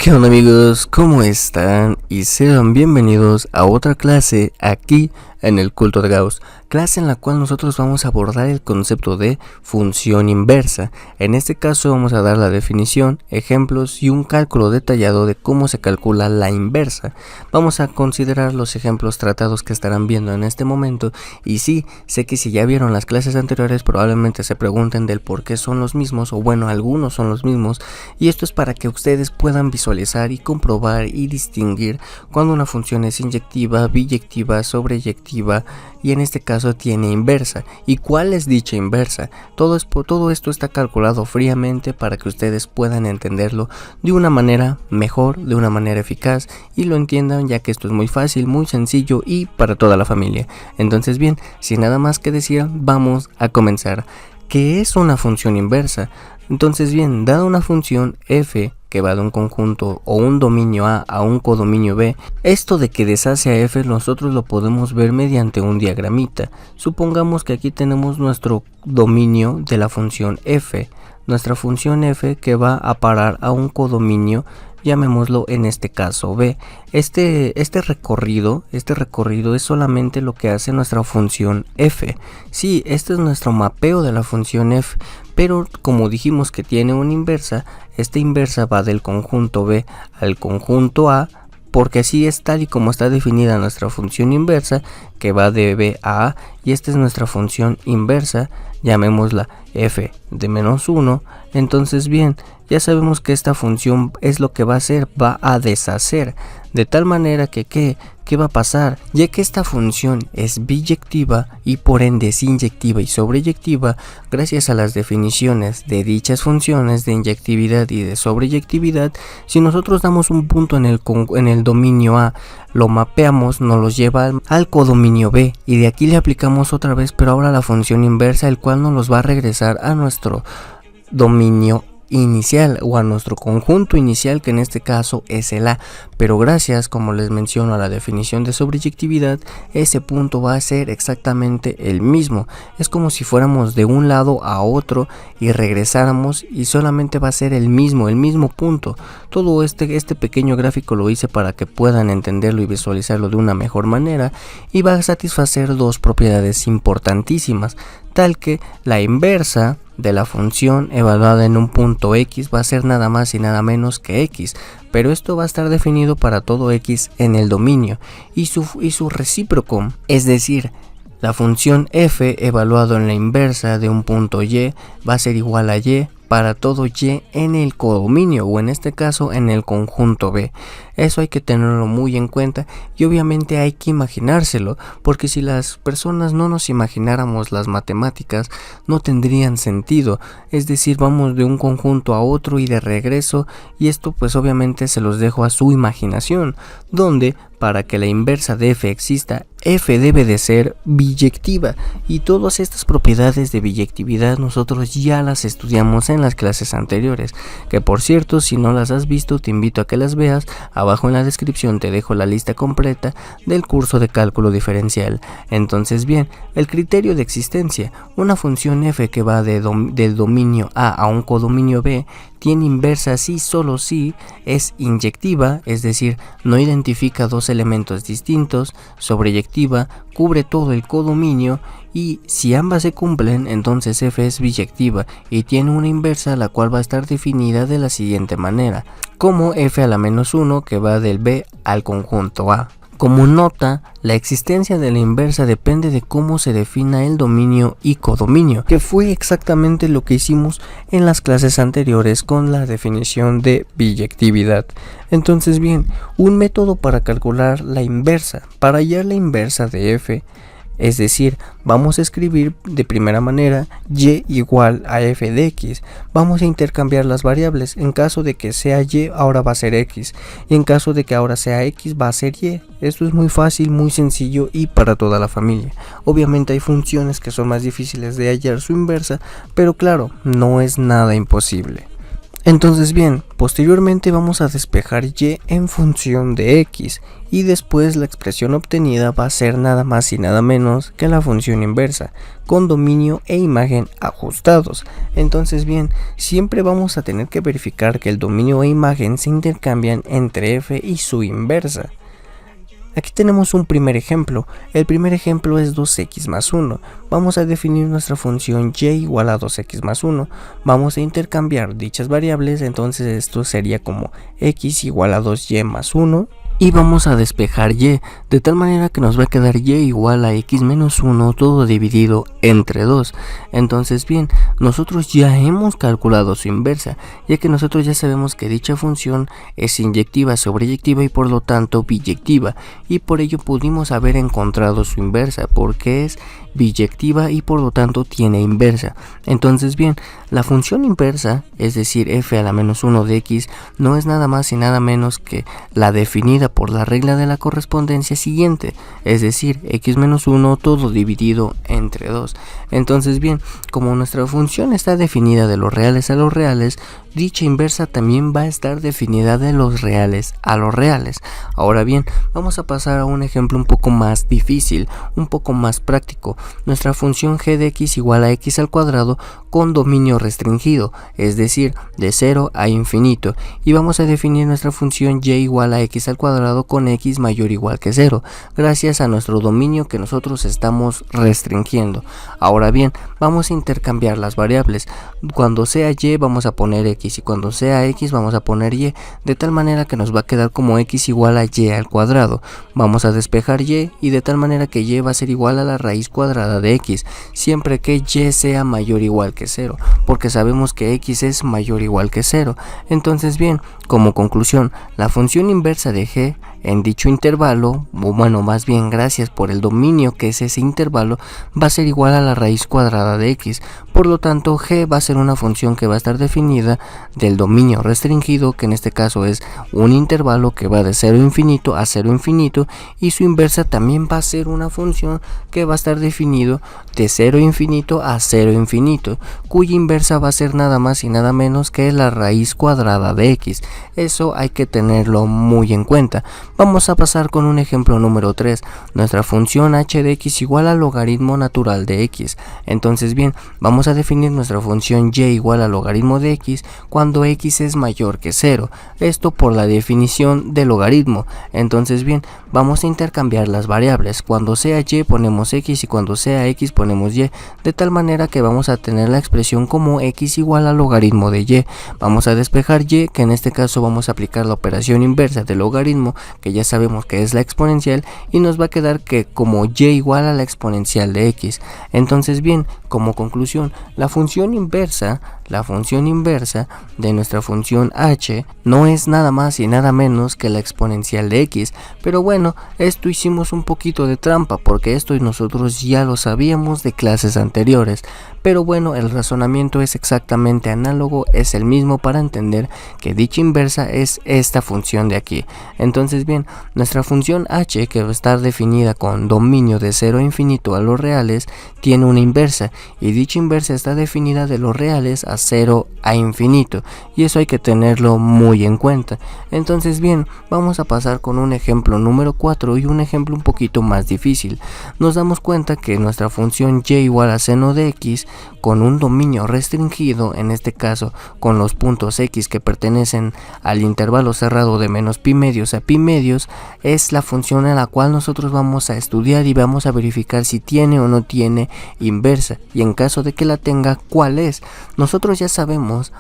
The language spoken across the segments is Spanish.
¿Qué onda amigos? ¿Cómo están? Y sean bienvenidos a otra clase aquí en el Culto de Gauss, clase en la cual nosotros vamos a abordar el concepto de función inversa. En este caso vamos a dar la definición, ejemplos y un cálculo detallado de cómo se calcula la inversa. Vamos a considerar los ejemplos tratados que estarán viendo en este momento, y sí, sé que si ya vieron las clases anteriores probablemente se pregunten del por qué son los mismos, o bueno, algunos son los mismos, y esto es para que ustedes puedan visualizar y comprobar y distinguir cuando una función es inyectiva, biyectiva, sobreyectiva y en este caso tiene inversa. ¿Y cuál es dicha inversa? Todo esto está calculado fríamente para que ustedes puedan entenderlo de una manera mejor, de una manera eficaz, y lo entiendan, ya que esto es muy fácil, muy sencillo y para toda la familia. Entonces bien, sin nada más que decir, vamos a comenzar. ¿Qué es una función inversa? Entonces bien, dada una función f que va de un conjunto o un dominio A un codominio B, esto de que deshace a f nosotros lo podemos ver mediante un diagramita. Supongamos que aquí tenemos nuestro dominio de la función f, nuestra función f que va a parar a un codominio, llamémoslo en este caso B. Este recorrido es solamente lo que hace nuestra función f. Sí, este es nuestro mapeo de la función f, pero como dijimos que tiene una inversa, esta inversa va del conjunto B al conjunto A, porque así es tal y como está definida nuestra función inversa, que va de B a A, y esta es nuestra función inversa, llamémosla f de menos 1. Entonces bien, ya sabemos que esta función es lo que va a hacer, va a deshacer, de tal manera que ¿qué va a pasar? Ya que esta función es biyectiva y por ende es inyectiva y sobreyectiva, gracias a las definiciones de dichas funciones de inyectividad y de sobreyectividad, si nosotros damos un punto en el dominio A, lo mapeamos, nos los lleva al codominio B, y de aquí le aplicamos otra vez, pero ahora la función inversa, el cual nos los va a regresar a nuestro dominio inicial o a nuestro conjunto inicial, que en este caso es el A, pero gracias, como les menciono, a la definición de sobreyectividad, ese punto va a ser exactamente el mismo. Es como si fuéramos de un lado a otro y regresáramos, y solamente va a ser el mismo punto. Todo este pequeño gráfico lo hice para que puedan entenderlo y visualizarlo de una mejor manera, y va a satisfacer dos propiedades importantísimas, tal que la inversa de la función evaluada en un punto x va a ser nada más y nada menos que x, pero esto va a estar definido para todo x en el dominio, y su recíproco, es decir, la función f evaluado en la inversa de un punto y va a ser igual a y para todo y en el codominio, o en este caso en el conjunto B. Eso hay que tenerlo muy en cuenta, y obviamente hay que imaginárselo, porque si las personas no nos imagináramos las matemáticas, no tendrían sentido. Es decir, vamos de un conjunto a otro y de regreso, y esto pues obviamente se los dejo a su imaginación, donde para que la inversa de f exista, f debe de ser biyectiva, y todas estas propiedades de biyectividad nosotros ya las estudiamos en las clases anteriores, que por cierto, si no las has visto, te invito a que las veas. Abajo en la descripción te dejo la lista completa del curso de cálculo diferencial. Entonces bien, el criterio de existencia: una función f que va del dominio a un codominio B tiene inversa si solo si es inyectiva, es decir, no identifica dos elementos distintos, sobreyectiva, cubre todo el codominio, y si ambas se cumplen, entonces f es biyectiva y tiene una inversa, la cual va a estar definida de la siguiente manera, como f a la menos 1 que va del B al conjunto A. Como nota, la existencia de la inversa depende de cómo se defina el dominio y codominio, que fue exactamente lo que hicimos en las clases anteriores con la definición de biyectividad. Entonces bien, un método para calcular la inversa, para hallar la inversa de f, es decir, vamos a escribir de primera manera y igual a f de x. Vamos a intercambiar las variables. En caso de que sea y, ahora va a ser x, y en caso de que ahora sea x, va a ser y. Esto es muy fácil, muy sencillo y para toda la familia. Obviamente hay funciones que son más difíciles de hallar su inversa, pero claro, no es nada imposible. Entonces bien, posteriormente vamos a despejar y en función de x y después la expresión obtenida va a ser nada más y nada menos que la función inversa con dominio e imagen ajustados. Entonces bien, siempre vamos a tener que verificar que el dominio e imagen se intercambian entre f y su inversa. Aquí tenemos un primer ejemplo. El primer ejemplo es 2x más 1. Vamos a definir nuestra función y igual a 2x más 1. Vamos a intercambiar dichas variables, entonces esto sería como x igual a 2y más 1. Y vamos a despejar y, de tal manera que nos va a quedar y igual a x menos 1 todo dividido entre 2. Entonces bien, nosotros ya hemos calculado su inversa, ya que nosotros ya sabemos que dicha función es inyectiva, sobreyectiva y por lo tanto biyectiva, y por ello pudimos haber encontrado su inversa, porque es biyectiva y por lo tanto tiene inversa. Entonces bien, la función inversa, es decir f a la menos 1 de x, no es nada más y nada menos que la definida por la regla de la correspondencia siguiente, es decir, x menos 1 todo dividido entre 2. Entonces bien, como nuestra función está definida de los reales a los reales, dicha inversa también va a estar definida de los reales a los reales. Ahora bien, vamos a pasar a un ejemplo un poco más difícil, un poco más práctico. Nuestra función g de x igual a x al cuadrado con dominio restringido, es decir, de 0 a infinito, y vamos a definir nuestra función y igual a x al cuadrado con x mayor o igual que 0, gracias a nuestro dominio que nosotros estamos restringiendo. Ahora bien, vamos a intercambiar las variables. Cuando sea y vamos a poner x y cuando sea x vamos a poner y, de tal manera que nos va a quedar como x igual a y al cuadrado. Vamos a despejar y de tal manera que y va a ser igual a la raíz cuadrada de x, siempre que y sea mayor o igual que 0, porque sabemos que x es mayor o igual que 0. Entonces bien, como conclusión, la función inversa de g en dicho intervalo, o bueno, más bien gracias por el dominio que es ese intervalo, va a ser igual a la raíz cuadrada de x. Por lo tanto, g va a ser una función que va a estar definida del dominio restringido, que en este caso es un intervalo que va de 0 infinito a 0 infinito, y su inversa también va a ser una función que va a estar definido de 0 infinito a 0 infinito, cuya inversa va a ser nada más y nada menos que la raíz cuadrada de x. Eso hay que tenerlo muy en cuenta. Vamos a pasar con un ejemplo número 3. Nuestra función h de x igual al logaritmo natural de x. Entonces bien, vamos a definir nuestra función y igual al logaritmo de x cuando x es mayor que 0. Esto por la definición de logaritmo. Entonces bien, vamos a intercambiar las variables. Cuando sea y ponemos x y cuando sea x ponemos y, de tal manera que vamos a tener la expresión como x igual al logaritmo de y. Vamos a despejar y, que en este caso vamos a aplicar la operación inversa del logaritmo, que ya sabemos que es la exponencial, y nos va a quedar que como y igual a la exponencial de x. Entonces bien, como conclusión, la función inversa de nuestra función h no es nada más y nada menos que la exponencial de x. Pero bueno, esto hicimos un poquito de trampa, porque esto nosotros ya lo sabíamos de clases anteriores. Pero bueno, el razonamiento es exactamente análogo, es el mismo para entender que dicha inversa es esta función de aquí. Entonces bien, nuestra función h, que va a estar definida con dominio de 0 a infinito a los reales, tiene una inversa, y dicha inversa está definida de los reales a 0 a infinito, y eso hay que tenerlo muy en cuenta. Entonces bien, vamos a pasar con un ejemplo número 4 y un ejemplo un poquito más difícil. Nos damos cuenta que nuestra función y igual a seno de x con un dominio restringido, en este caso con los puntos x que pertenecen al intervalo cerrado de menos pi medios a pi medios, es la función a la cual nosotros vamos a estudiar y vamos a verificar si tiene o no tiene inversa, y en caso de que la tenga, cuál es. Nosotros ya sabemos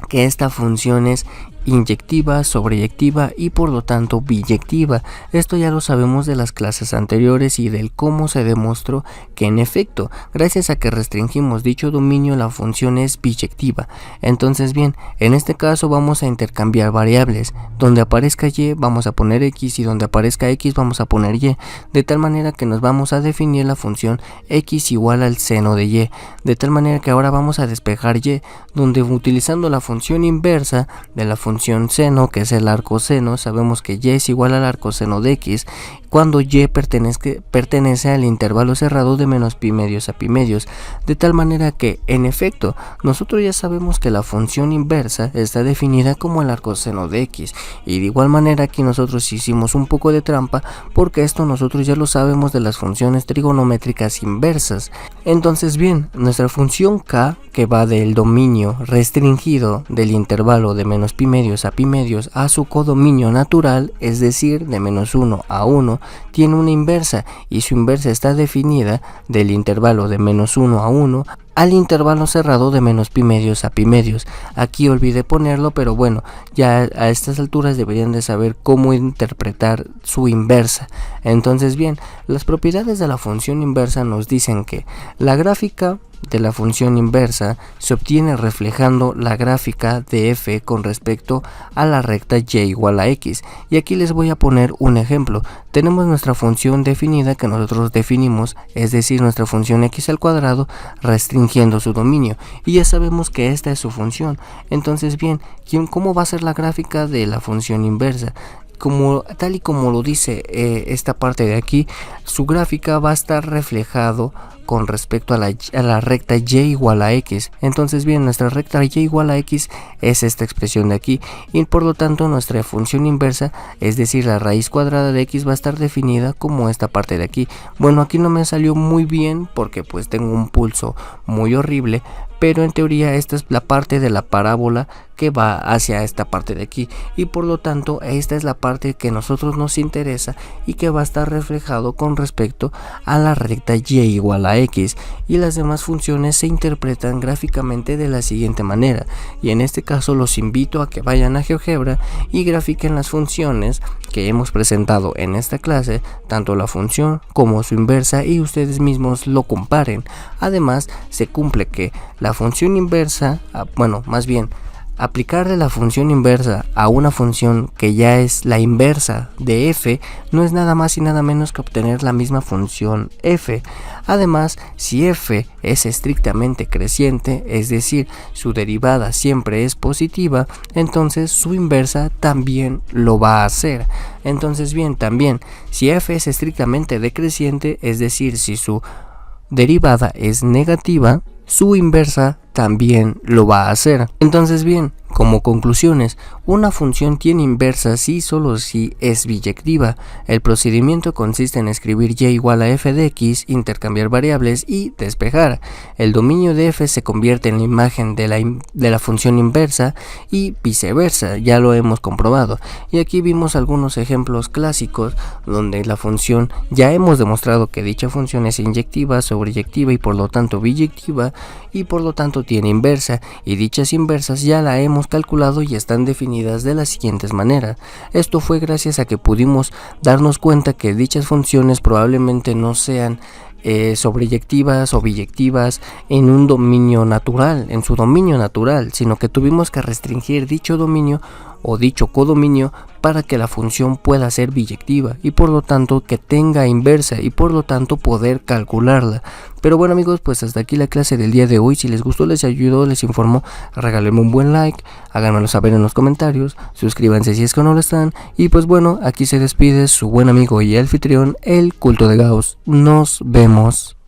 que esta función es inyectiva, sobreyectiva y por lo tanto biyectiva. Esto ya lo sabemos de las clases anteriores y del cómo se demostró que en efecto, gracias a que restringimos dicho dominio, la función es biyectiva. Entonces bien, en este caso vamos a intercambiar variables. Donde aparezca y vamos a poner x y donde aparezca x vamos a poner y, de tal manera que nos vamos a definir la función x igual al seno de y, de tal manera que ahora vamos a despejar y, donde utilizando la función inversa de la función seno, que es el arcoseno, sabemos que y es igual al arcoseno de x, cuando y pertenece al intervalo cerrado de menos pi medios a pi medios, de tal manera que, en efecto, nosotros ya sabemos que la función inversa está definida como el arcoseno de x, y de igual manera aquí nosotros hicimos un poco de trampa porque esto nosotros ya lo sabemos de las funciones trigonométricas inversas. Entonces bien, nuestra función k, que va del dominio restringido del intervalo de menos pi medios a pi medios a su codominio natural, es decir, de menos 1 a 1, tiene una inversa, y su inversa está definida del intervalo de menos 1 a 1 al intervalo cerrado de menos pi medios a pi medios. Aquí olvidé ponerlo, pero bueno, ya a estas alturas deberían de saber cómo interpretar su inversa. Entonces bien, las propiedades de la función inversa nos dicen que la gráfica de la función inversa se obtiene reflejando la gráfica de f con respecto a la recta y igual a x, y aquí les voy a poner un ejemplo. Tenemos nuestra función definida que nosotros definimos, es decir, nuestra función x al cuadrado restringiendo su dominio, y ya sabemos que esta es su función. Entonces bien, ¿cómo va a ser la gráfica de la función inversa? Tal y como lo dice esta parte de aquí, su gráfica va a estar reflejado con respecto a la recta y igual a x. Entonces bien, nuestra recta y igual a x es esta expresión de aquí, y por lo tanto nuestra función inversa, es decir, la raíz cuadrada de x, va a estar definida como esta parte de aquí. Bueno, aquí no me salió muy bien porque pues tengo un pulso muy horrible, pero en teoría esta es la parte de la parábola que va hacia esta parte de aquí, y por lo tanto esta es la parte que a nosotros nos interesa y que va a estar reflejado con respecto a la recta y igual a x, y las demás funciones se interpretan gráficamente de la siguiente manera. Y en este caso los invito a que vayan a GeoGebra y grafiquen las funciones que hemos presentado en esta clase, tanto la función como su inversa, y ustedes mismos lo comparen. Además, se cumple que la función inversa, aplicarle la función inversa a una función que ya es la inversa de f no es nada más y nada menos que obtener la misma función f. Además, si f es estrictamente creciente, es decir, su derivada siempre es positiva, entonces su inversa también lo va a hacer. Entonces bien, también, si f es estrictamente decreciente, es decir, si su derivada es negativa, su inversa también lo va a hacer. Entonces bien, como conclusiones, una función tiene inversa si solo si es biyectiva. El procedimiento consiste en escribir y igual a f de x, intercambiar variables y despejar. El dominio de f se convierte en la imagen de la función inversa y viceversa, ya lo hemos comprobado. Y aquí vimos algunos ejemplos clásicos donde la función, ya hemos demostrado que dicha función es inyectiva, sobreyectiva y por lo tanto biyectiva, y por lo tanto tiene inversa, y dichas inversas ya la hemos calculado y están definidas de las siguientes maneras. Esto fue gracias a que pudimos darnos cuenta que dichas funciones probablemente no sean sobreyectivas o biyectivas en un dominio natural, en su dominio natural, sino que tuvimos que restringir dicho dominio o dicho codominio para que la función pueda ser biyectiva y por lo tanto que tenga inversa y por lo tanto poder calcularla. Pero bueno amigos, pues hasta aquí la clase del día de hoy. Si les gustó, les ayudó, les informó, regálenme un buen like, háganmelo saber en los comentarios, suscríbanse si es que no lo están, y pues bueno, aquí se despide su buen amigo y anfitrión, el Culto de Gauss. Nos vemos.